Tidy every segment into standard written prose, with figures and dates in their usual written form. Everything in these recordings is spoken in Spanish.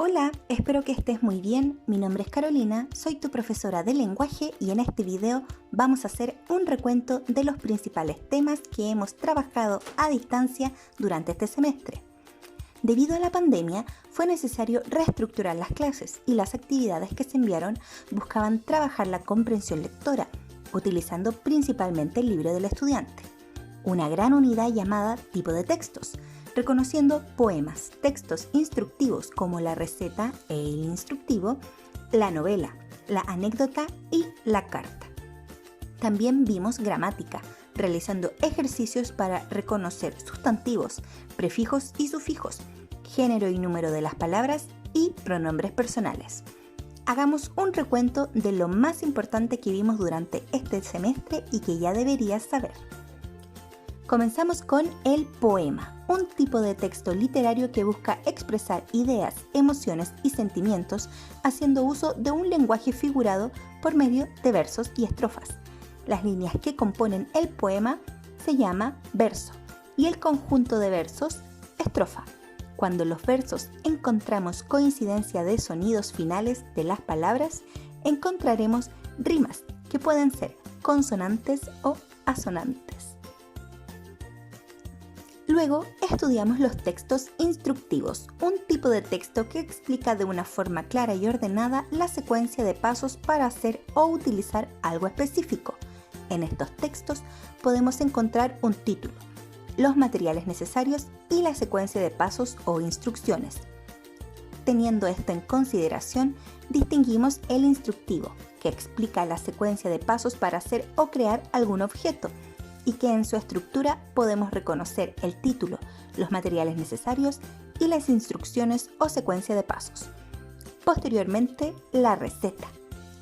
Hola, espero que estés muy bien. Mi nombre es Carolina, soy tu profesora de lenguaje y en este video vamos a hacer un recuento de los principales temas que hemos trabajado a distancia durante este semestre. Debido a la pandemia, fue necesario reestructurar las clases y las actividades que se enviaron buscaban trabajar la comprensión lectora, utilizando principalmente el libro del estudiante, una gran unidad llamada tipo de textos, reconociendo poemas, textos instructivos como la receta e el instructivo, la novela, la anécdota y la carta. También vimos gramática, realizando ejercicios para reconocer sustantivos, prefijos y sufijos, género y número de las palabras y pronombres personales. Hagamos un recuento de lo más importante que vimos durante este semestre y que ya deberías saber. Comenzamos con el poema, un tipo de texto literario que busca expresar ideas, emociones y sentimientos haciendo uso de un lenguaje figurado por medio de versos y estrofas. Las líneas que componen el poema se llama verso y el conjunto de versos, estrofa. Cuando los versos encontramos coincidencia de sonidos finales de las palabras, encontraremos rimas que pueden ser consonantes o asonantes. Luego estudiamos los textos instructivos, un tipo de texto que explica de una forma clara y ordenada la secuencia de pasos para hacer o utilizar algo específico. En estos textos podemos encontrar un título, los materiales necesarios y la secuencia de pasos o instrucciones. Teniendo esto en consideración, distinguimos el instructivo, que explica la secuencia de pasos para hacer o crear algún objeto, y que en su estructura podemos reconocer el título, los materiales necesarios y las instrucciones o secuencia de pasos. Posteriormente, la receta,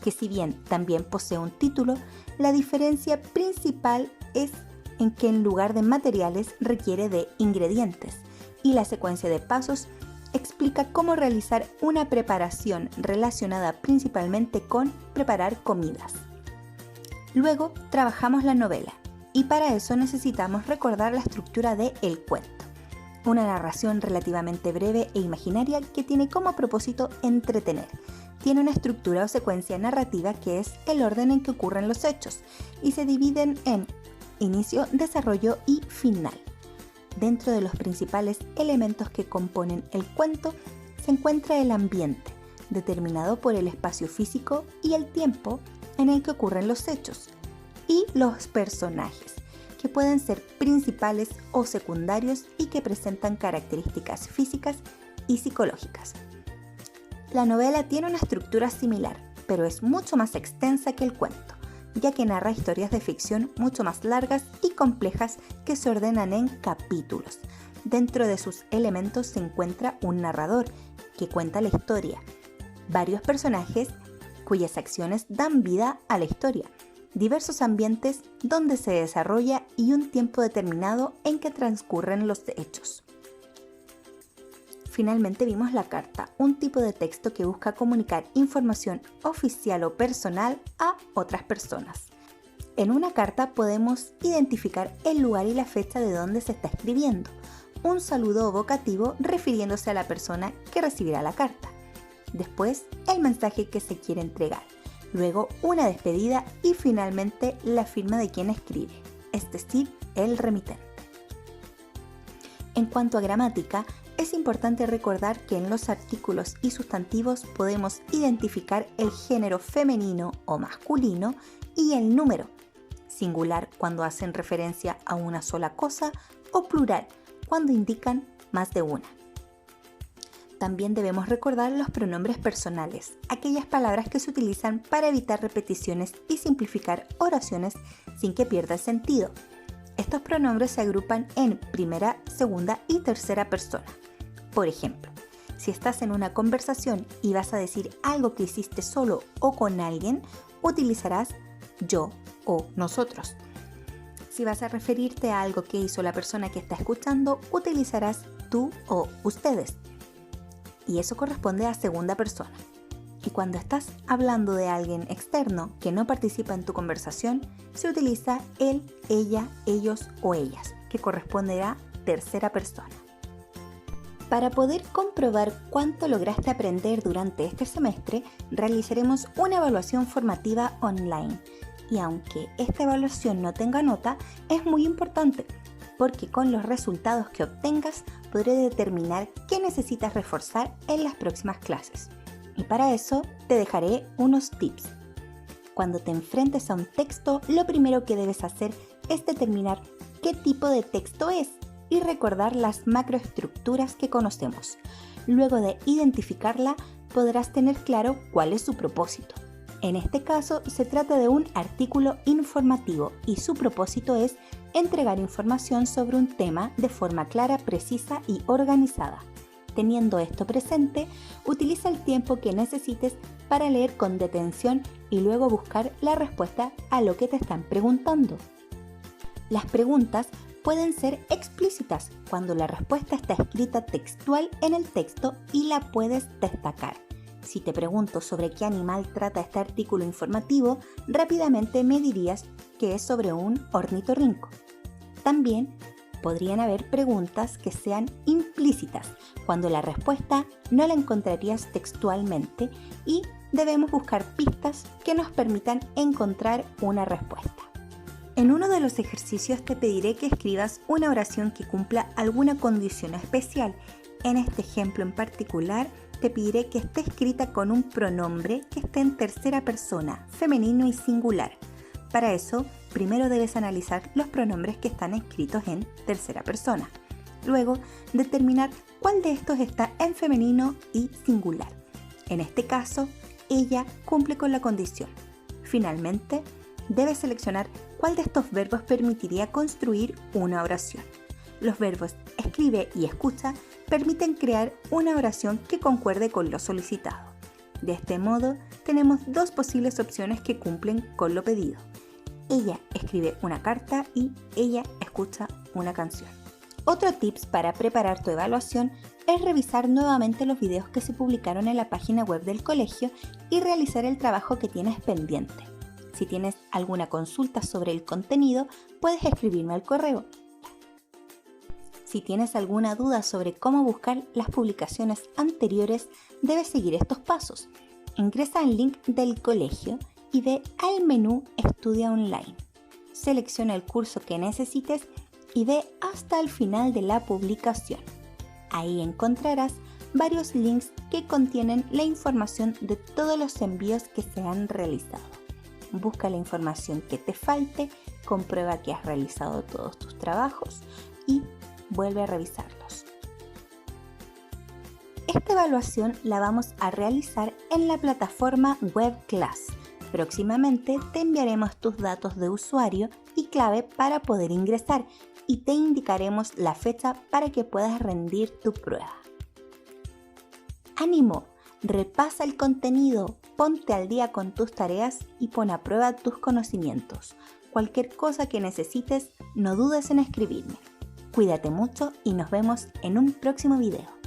que si bien también posee un título, la diferencia principal es en que en lugar de materiales requiere de ingredientes y la secuencia de pasos explica cómo realizar una preparación relacionada principalmente con preparar comidas. Luego trabajamos la novela. Y para eso necesitamos recordar la estructura de El cuento, una narración relativamente breve e imaginaria que tiene como propósito entretener. Tiene una estructura o secuencia narrativa que es el orden en que ocurren los hechos y se dividen en inicio, desarrollo y final. Dentro de los principales elementos que componen el cuento se encuentra el ambiente, determinado por el espacio físico y el tiempo en el que ocurren los hechos, y los personajes, que pueden ser principales o secundarios y que presentan características físicas y psicológicas. La novela tiene una estructura similar, pero es mucho más extensa que el cuento, ya que narra historias de ficción mucho más largas y complejas que se ordenan en capítulos. Dentro de sus elementos se encuentra un narrador que cuenta la historia, varios personajes cuyas acciones dan vida a la historia, diversos ambientes donde se desarrolla y un tiempo determinado en que transcurren los hechos. Finalmente vimos la carta, un tipo de texto que busca comunicar información oficial o personal a otras personas. En una carta podemos identificar el lugar y la fecha de donde se está escribiendo, un saludo vocativo refiriéndose a la persona que recibirá la carta. Después, el mensaje que se quiere entregar. Luego una despedida y finalmente la firma de quien escribe, es decir, el remitente. En cuanto a gramática, es importante recordar que en los artículos y sustantivos podemos identificar el género femenino o masculino y el número, singular cuando hacen referencia a una sola cosa o plural cuando indican más de una. También debemos recordar los pronombres personales, aquellas palabras que se utilizan para evitar repeticiones y simplificar oraciones sin que pierda el sentido. Estos pronombres se agrupan en primera, segunda y tercera persona. Por ejemplo, si estás en una conversación y vas a decir algo que hiciste solo o con alguien, utilizarás yo o nosotros. Si vas a referirte a algo que hizo la persona que está escuchando, utilizarás tú o ustedes. Y eso corresponde a segunda persona. Y cuando estás hablando de alguien externo que no participa en tu conversación, se utiliza él, ella, ellos o ellas, que corresponde a tercera persona. Para poder comprobar cuánto lograste aprender durante este semestre, realizaremos una evaluación formativa online. Y aunque esta evaluación no tenga nota, es muy importante, porque con los resultados que obtengas podré determinar qué necesitas reforzar en las próximas clases. Y para eso te dejaré unos tips. Cuando te enfrentes a un texto, lo primero que debes hacer es determinar qué tipo de texto es y recordar las macroestructuras que conocemos. Luego de identificarla, podrás tener claro cuál es su propósito. En este caso, se trata de un artículo informativo y su propósito es entregar información sobre un tema de forma clara, precisa y organizada. Teniendo esto presente, utiliza el tiempo que necesites para leer con detención y luego buscar la respuesta a lo que te están preguntando. Las preguntas pueden ser explícitas cuando la respuesta está escrita textual en el texto y la puedes destacar. Si te pregunto sobre qué animal trata este artículo informativo, rápidamente me dirías que es sobre un ornitorrinco. También podrían haber preguntas que sean implícitas, cuando la respuesta no la encontrarías textualmente y debemos buscar pistas que nos permitan encontrar una respuesta. En uno de los ejercicios te pediré que escribas una oración que cumpla alguna condición especial. En este ejemplo en particular, te pediré que esté escrita con un pronombre que esté en tercera persona, femenino y singular. Para eso, primero debes analizar los pronombres que están escritos en tercera persona. Luego, determinar cuál de estos está en femenino y singular. En este caso, ella cumple con la condición. Finalmente, debes seleccionar cuál de estos verbos permitiría construir una oración. Los verbos escribe y escucha permiten crear una oración que concuerde con lo solicitado. De este modo, tenemos dos posibles opciones que cumplen con lo pedido. Ella escribe una carta y ella escucha una canción. Otro tips para preparar tu evaluación es revisar nuevamente los videos que se publicaron en la página web del colegio y realizar el trabajo que tienes pendiente. Si tienes alguna consulta sobre el contenido, puedes escribirme al correo. Si tienes alguna duda sobre cómo buscar las publicaciones anteriores, debes seguir estos pasos. Ingresa al link del colegio y ve al menú Estudia Online. Selecciona el curso que necesites y ve hasta el final de la publicación. Ahí encontrarás varios links que contienen la información de todos los envíos que se han realizado. Busca la información que te falte, comprueba que has realizado todos tus trabajos y vuelve a revisarlos. Esta evaluación la vamos a realizar en la plataforma WebClass. Próximamente te enviaremos tus datos de usuario y clave para poder ingresar y te indicaremos la fecha para que puedas rendir tu prueba. ¡Ánimo! Repasa el contenido, ponte al día con tus tareas y pon a prueba tus conocimientos. Cualquier cosa que necesites, no dudes en escribirme. Cuídate mucho y nos vemos en un próximo video.